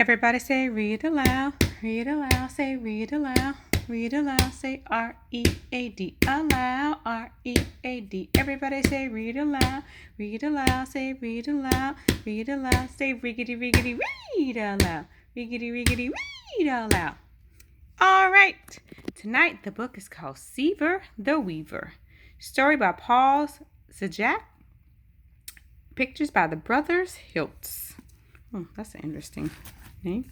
Everybody say read aloud, read aloud, say read aloud, read aloud, say R-E-A-D, aloud, R-E-A-D. Everybody say read aloud, say read aloud, say riggedy, riggedy, read aloud, riggedy, riggedy, read aloud. All right, tonight the book is called Seaver the Weaver. Story by Paul Sajak. Pictures by the brothers Hiltz. That's an interesting name.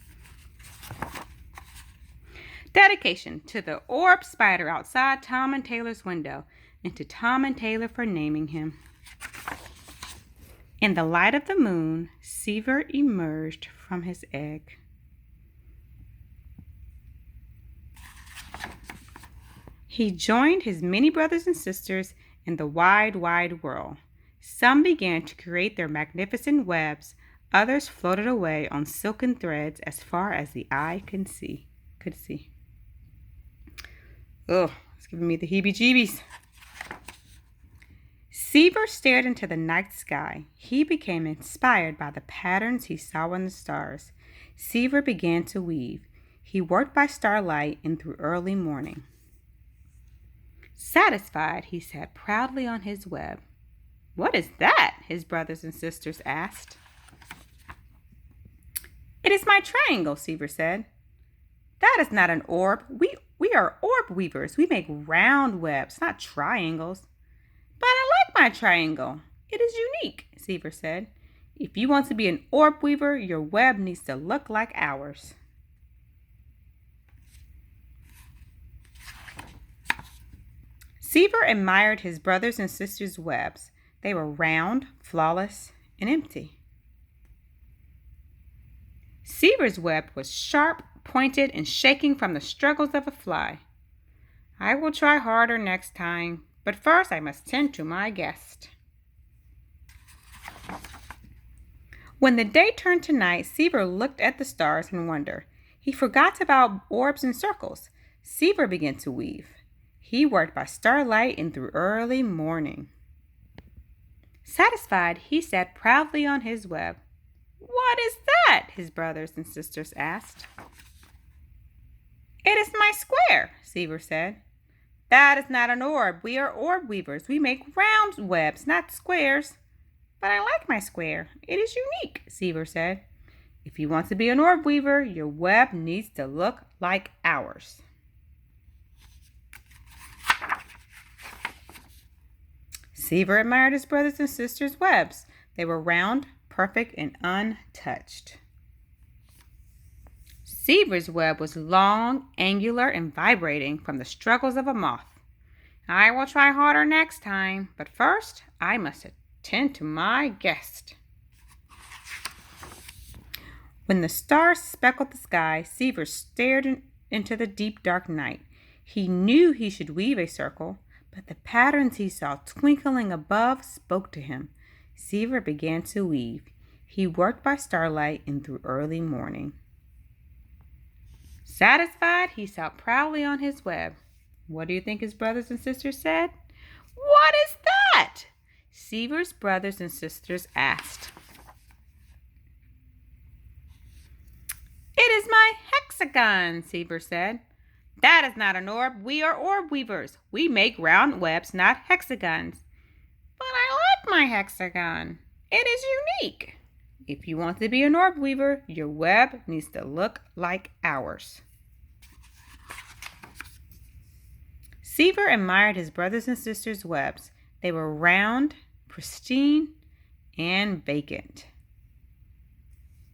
Dedication to the orb spider outside Tom and Taylor's window, and to Tom and Taylor for naming him. In the light of the moon, Seaver emerged from his egg. He joined his many brothers and sisters in the wide, wide world. Some began to create their magnificent webs. Others floated away on silken threads as far as the eye could see. Oh, it's giving me the heebie-jeebies. Seaver stared into the night sky. He became inspired by the patterns he saw in the stars. Seaver began to weave. He worked by starlight and through early morning. Satisfied, he sat proudly on his web. "What is that?" his brothers and sisters asked. "It is my triangle," Seaver said. "That is not an orb. We are orb weavers. We make round webs, not triangles." "But I like my triangle. It is unique," Seaver said. "If you want to be an orb weaver, your web needs to look like ours." Seaver admired his brothers and sisters' webs. They were round, flawless, and empty. Seaver's web was sharp, pointed, and shaking from the struggles of a fly. "I will try harder next time, but first I must tend to my guest." When the day turned to night, Seaver looked at the stars in wonder. He forgot about orbs and circles. Seaver began to weave. He worked by starlight and through early morning. Satisfied, he sat proudly on his web. "What is that?" his brothers and sisters asked. "It is my square," Seaver said. "That is not an orb. We are orb weavers. We make round webs, not squares." "But I like my square. It is unique," Seaver said. "If you want to be an orb weaver, your web needs to look like ours." Seaver admired his brothers and sisters' webs. They were round, perfect, and untouched. Seaver's web was long, angular, and vibrating from the struggles of a moth. "I will try harder next time, but first I must attend to my guest." When the stars speckled the sky, Seaver stared into the deep, dark night. He knew he should weave a circle, but the patterns he saw twinkling above spoke to him. Seaver began to weave. He worked by starlight and through early morning. Satisfied, he sat proudly on his web. What do you think his brothers and sisters said? "What is that?" Seaver's brothers and sisters asked. "It is my hexagon," Seaver said. "That is not an orb. We are orb weavers. We make round webs, not hexagons." "But I like my hexagon. It is unique." "If you want to be an orb weaver, your web needs to look like ours." Seaver admired his brothers and sisters' webs. They were round, pristine, and vacant.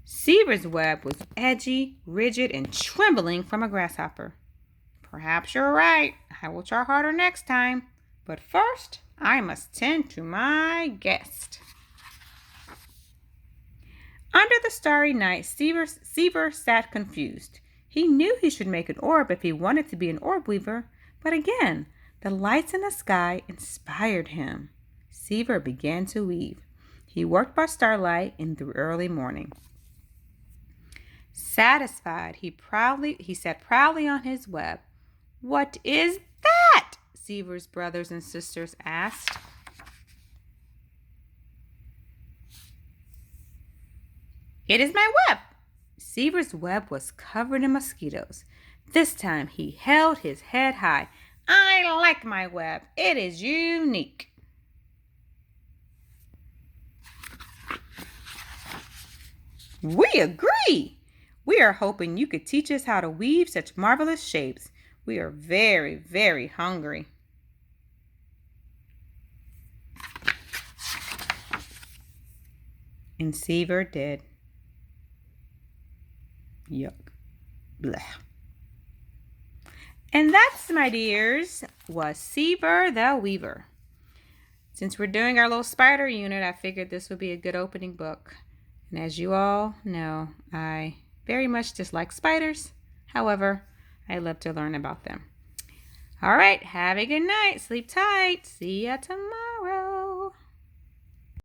Seaver's web was edgy, rigid, and trembling from a grasshopper. "Perhaps you're right. I will try harder next time. But first, I must tend to my guest." Under the starry night, Seaver sat confused. He knew he should make an orb if he wanted to be an orb weaver, but again, the lights in the sky inspired him. Seaver began to weave. He worked by starlight and through early morning. Satisfied, he sat proudly on his web. "What is that?" Seaver's brothers and sisters asked. "It is my web," Seaver's web was covered in mosquitoes. This time he held his head high. I like my web. It is unique. We agree. We are hoping you could teach us how to weave such marvelous shapes. We are very, very hungry. And Seaver did. Yuck. Blech. And that's, my dears, was Seaver the Weaver. Since we're doing our little spider unit, I figured this would be a good opening book. And as you all know, I very much dislike spiders. However, I love to learn about them. All right, have a good night. Sleep tight. See ya tomorrow.